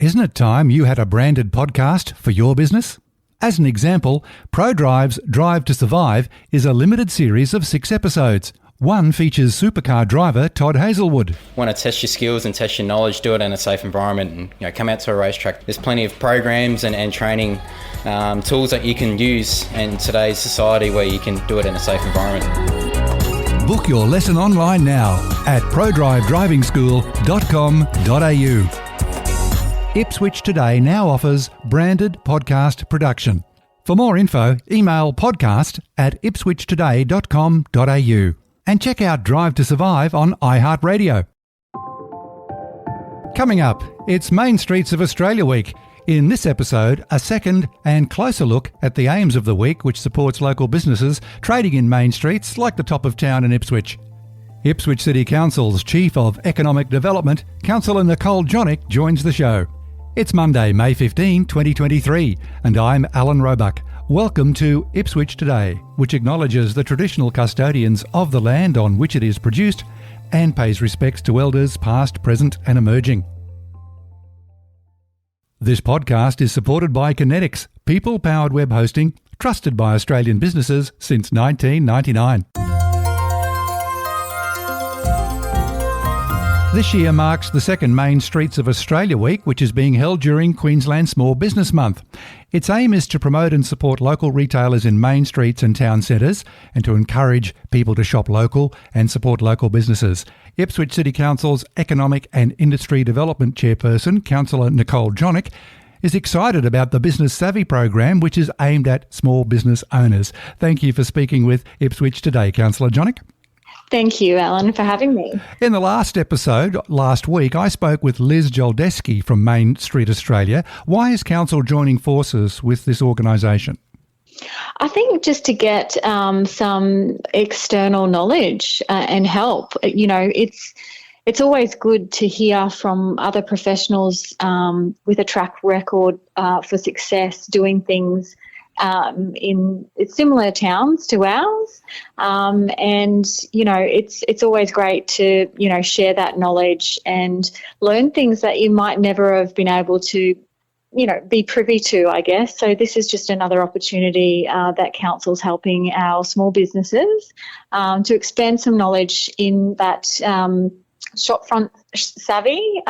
Isn't it time you had a branded podcast for your business? As an example, ProDrive's Drive to Survive is a limited series of 6 episodes. One features supercar driver Todd Hazelwood. Want to test your skills and test your knowledge, do it in a safe environment and come out to a racetrack. There's plenty of programs and training tools that you can use in today's society where you can do it in a safe environment. Book your lesson online now at prodrivedrivingschool.com.au. Ipswich Today now offers branded podcast production. For more info, email podcast@ipswichtoday.com.au and check out Drive to Survive on iHeartRadio. Coming up, it's Main Streets of Australia Week. In this episode, a second and closer look at the aims of the week, which supports local businesses trading in main streets like the top of town in Ipswich. Ipswich City Council's Chief of Economic Development, Councillor Nicole Jonic, joins the show. It's Monday, May 15, 2023, and I'm Alan Roebuck. Welcome to Ipswich Today, which acknowledges the traditional custodians of the land on which it is produced and pays respects to elders past, present and emerging. This podcast is supported by Kinetics, people-powered web hosting, trusted by Australian businesses since 1999. This year marks the second Main Streets of Australia Week, which is being held during Queensland Small Business Month. Its aim is to promote and support local retailers in main streets and town centres and to encourage people to shop local and support local businesses. Ipswich City Council's Economic and Industry Development Chairperson, Councillor Nicole Jonic, is excited about the Business Savvy program, which is aimed at small business owners. Thank you for speaking with Ipswich Today, Councillor Jonic. Thank you, Alan, for having me. In the last episode, last week, I spoke with Liz Joldeski from Main Street Australia. Why is Council joining forces with this organisation? I think just to get some external knowledge and help. You know, it's always good to hear from other professionals with a track record for success doing things in similar towns to ours, and it's always great to share that knowledge and learn things that you might never have been able to be privy to, I guess. So this is just another opportunity that Council's helping our small businesses to expand some knowledge in that Shopfront Savvy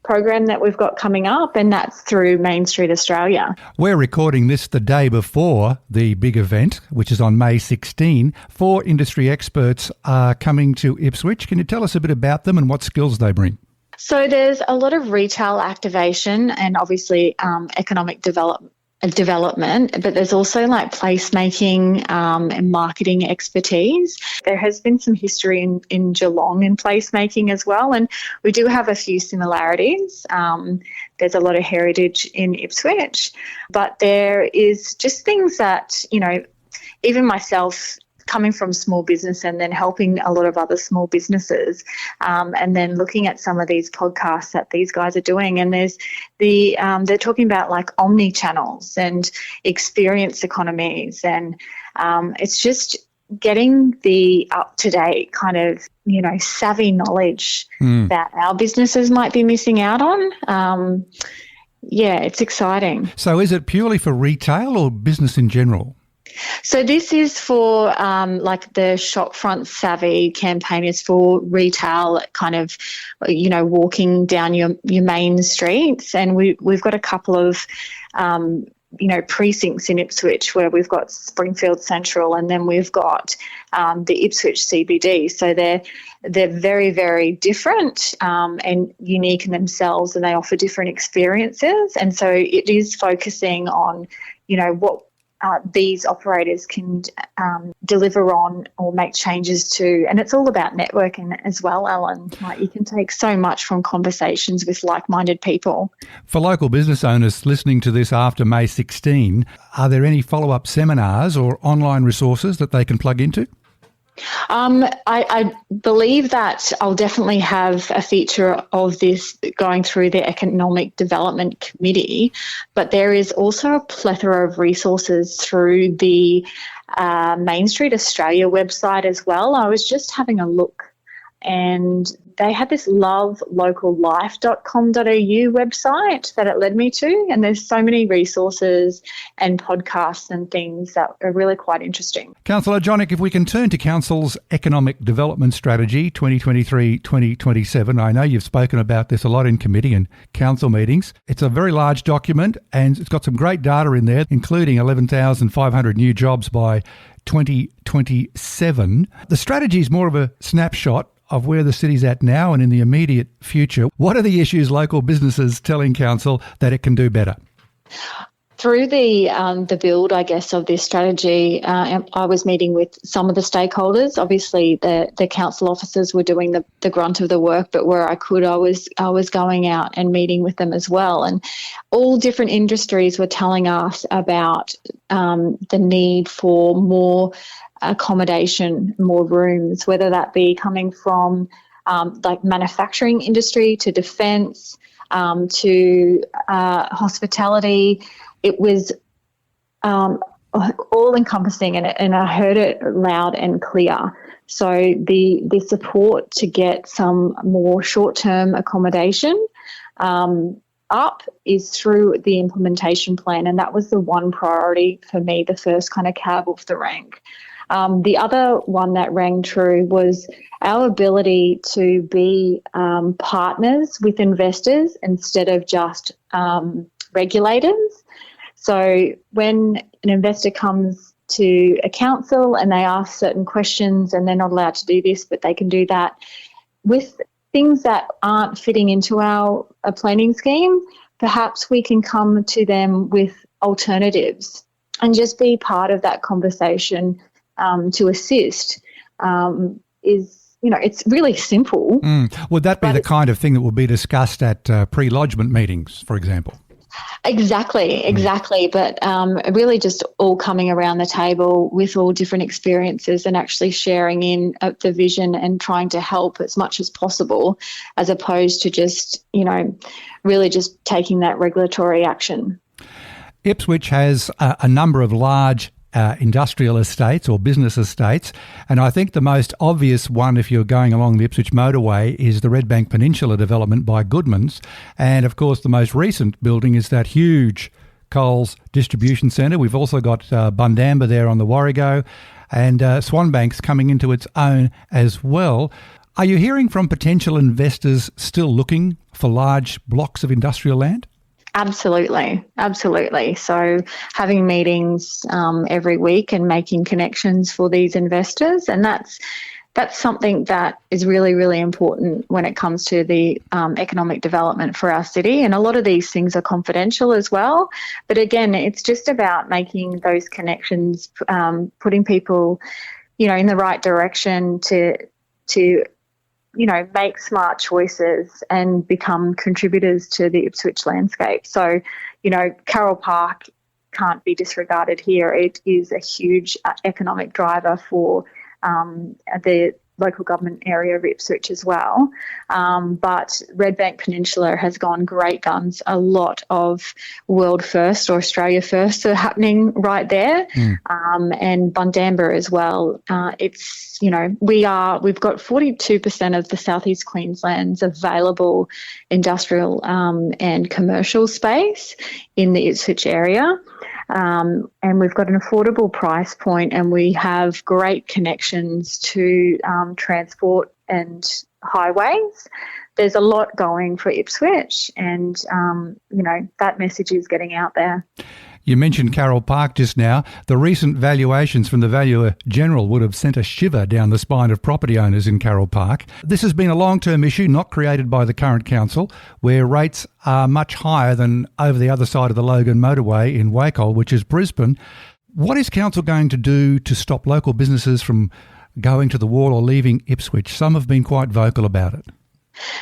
program that we've got coming up, and that's through Main Street Australia. We're recording this the day before the big event, which is on May 16. 4 industry experts are coming to Ipswich. Can you tell us a bit about them and what skills they bring? So there's a lot of retail activation and obviously economic development, but there's also like placemaking and marketing expertise. There has been some history in Geelong in placemaking as well, and we do have a few similarities. There's a lot of heritage in Ipswich, but there is just things that, even myself, coming from small business and then helping a lot of other small businesses, and then looking at some of these podcasts that these guys are doing, and there's they're talking about like omni-channels and experience economies, and it's just getting the up-to-date kind of savvy knowledge that our businesses might be missing out on. It's exciting. So is it purely for retail or business in general? So this is for like the Shopfront Savvy campaign is for retail, kind of, walking down your main streets. And we've got a couple of, precincts in Ipswich where we've got Springfield Central, and then we've got the Ipswich CBD. So they're very, very different and unique in themselves, and they offer different experiences. And so it is focusing on, what these operators can deliver on or make changes to. And it's all about networking as well, Alan. Like, you can take so much from conversations with like-minded people. For local business owners listening to this after May 16, are there any follow-up seminars or online resources that they can plug into? I believe that I'll definitely have a feature of this going through the Economic Development Committee, but there is also a plethora of resources through the Main Street Australia website as well. I was just having a look and they had this lovelocallife.com.au website that it led me to, and there's so many resources and podcasts and things that are really quite interesting. Councillor Jonic, if we can turn to Council's Economic Development Strategy 2023-2027, I know you've spoken about this a lot in committee and council meetings. It's a very large document and it's got some great data in there, including 11,500 new jobs by 2027. The strategy is more of a snapshot of where the city's at now and in the immediate future. What are the issues local businesses telling council that it can do better? Through the build, I guess, of this strategy, I was meeting with some of the stakeholders. Obviously, the council officers were doing the grunt of the work, but where I could, I was going out and meeting with them as well. And all different industries were telling us about the need for more accommodation, more rooms, whether that be coming from like manufacturing industry to defence to hospitality. It was all encompassing, and I heard it loud and clear. So the support to get some more short-term accommodation up is through the implementation plan, and that was the one priority for me, the first kind of cab off the rank. The other one that rang true was our ability to be partners with investors instead of just regulators. So when an investor comes to a council and they ask certain questions and they're not allowed to do this, but they can do that, with things that aren't fitting into our planning scheme, perhaps we can come to them with alternatives and just be part of that conversation to assist. It's really simple. Would that be the kind of thing that will be discussed at pre-lodgement meetings, for example? Exactly. But really just all coming around the table with all different experiences and actually sharing in the vision and trying to help as much as possible, as opposed to just, really just taking that regulatory action. Ipswich has a number of large industrial estates or business estates, and I think the most obvious one, if you're going along the Ipswich motorway, is the Red Bank Peninsula development by Goodman's, and of course the most recent building is that huge Coles distribution centre. We've also got Bundamba there on the Warrego, and Swanbank's coming into its own as well. Are you hearing from potential investors still looking for large blocks of industrial land? Absolutely. So having meetings every week and making connections for these investors, and that's something that is really, really important when it comes to the economic development for our city. And a lot of these things are confidential as well. But again, it's just about making those connections, putting people, in the right direction to make smart choices and become contributors to the Ipswich landscape. So, Carole Park can't be disregarded here. It is a huge economic driver for the local government area of Ipswich as well. But Red Bank Peninsula has gone great guns. A lot of world first or Australia firsts are happening right there. And Bundamba as well. We've got 42% of the Southeast Queensland's available industrial and commercial space in the Ipswich area. And we've got an affordable price point, and we have great connections to transport and highways. There's a lot going for Ipswich, and, that message is getting out there. You mentioned Carole Park just now. The recent valuations from the Valuer General would have sent a shiver down the spine of property owners in Carole Park. This has been a long-term issue not created by the current council, where rates are much higher than over the other side of the Logan motorway in Wacol, which is Brisbane. What is council going to do to stop local businesses from going to the wall or leaving Ipswich? Some have been quite vocal about it.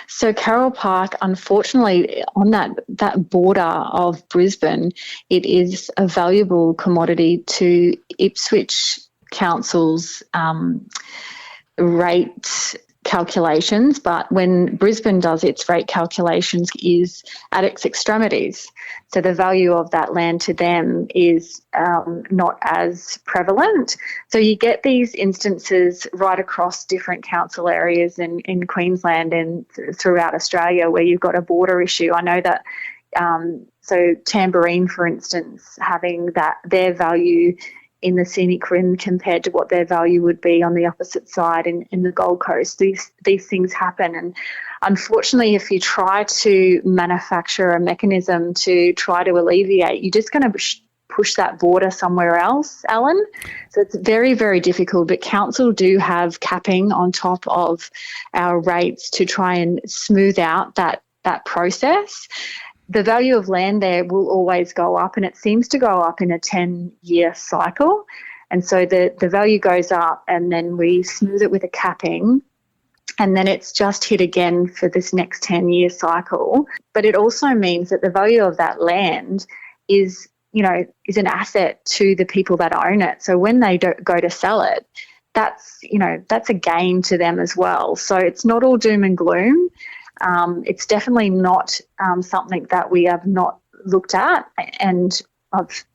So Carole Park, unfortunately, on that border of Brisbane, it is a valuable commodity to Ipswich Council's rate calculations, but when Brisbane does its rate calculations is at its extremities. So the value of that land to them is not as prevalent. So you get these instances right across different council areas in Queensland and throughout Australia where you've got a border issue. I know that so Tamborine, for instance, having that their value in the scenic rim compared to what their value would be on the opposite side in the Gold Coast. These things happen. And unfortunately, if you try to manufacture a mechanism to try to alleviate, you're just going to push that border somewhere else, Alan. So it's very, very difficult. But council do have capping on top of our rates to try and smooth out that process. The value of land there will always go up, and it seems to go up in a 10-year cycle. And so the value goes up, and then we smooth it with a capping, and then it's just hit again for this next 10-year cycle. But it also means that the value of that land is an asset to the people that own it. So when they go to sell it, that's a gain to them as well. So it's not all doom and gloom. It's definitely not something that we have not looked at, and I've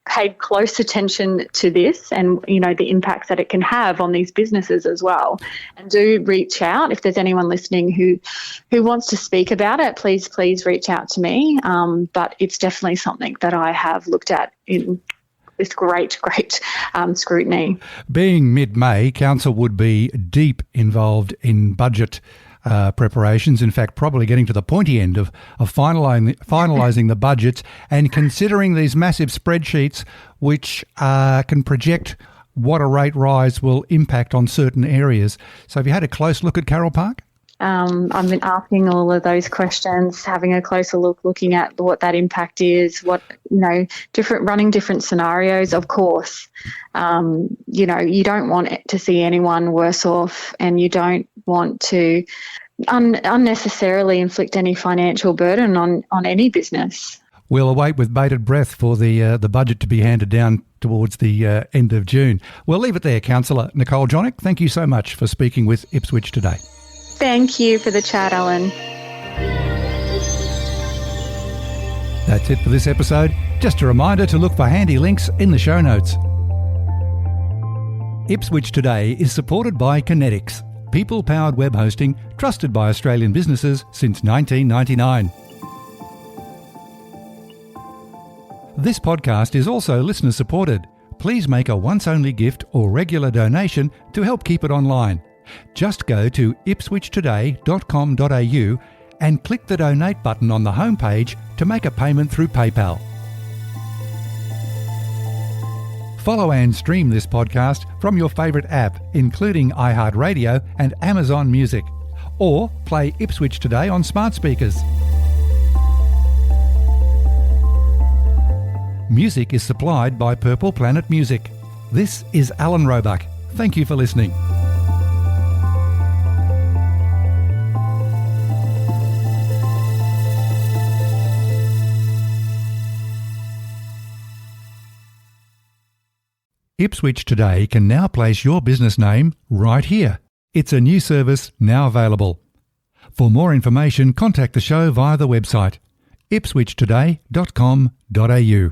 paid close attention to this and, the impacts that it can have on these businesses as well. And do reach out if there's anyone listening who wants to speak about it, please reach out to me. But it's definitely something that I have looked at with great scrutiny. Being mid-May, Council would be deep involved in budget preparations, in fact probably getting to the pointy end of finalising the budgets and considering these massive spreadsheets which can project what a rate rise will impact on certain areas. So have you had a close look at Carole Park? I've been asking all of those questions, having a closer look, looking at what that impact is, running different scenarios, of course. You don't want to see anyone worse off, and you don't want to unnecessarily inflict any financial burden on any business. We'll await with bated breath for the budget to be handed down towards the end of June. We'll leave it there. Councillor Nicole Jonic, thank you so much for speaking with Ipswich Today. Thank you for the chat, Alan. That's it for this episode. Just a reminder to look for handy links in the show notes. Ipswich Today is supported by Kinetics, people-powered web hosting trusted by Australian businesses since 1999. This podcast is also listener-supported. Please make a once-only gift or regular donation to help keep it online. Just go to ipswichtoday.com.au and click the donate button on the homepage to make a payment through PayPal. Follow and stream this podcast from your favourite app, including iHeartRadio and Amazon Music, or play Ipswich Today on smart speakers. Music is supplied by Purple Planet Music. This is Alan Roebuck. Thank you for listening. Ipswich Today can now place your business name right here. It's a new service now available. For more information, contact the show via the website ipswichtoday.com.au.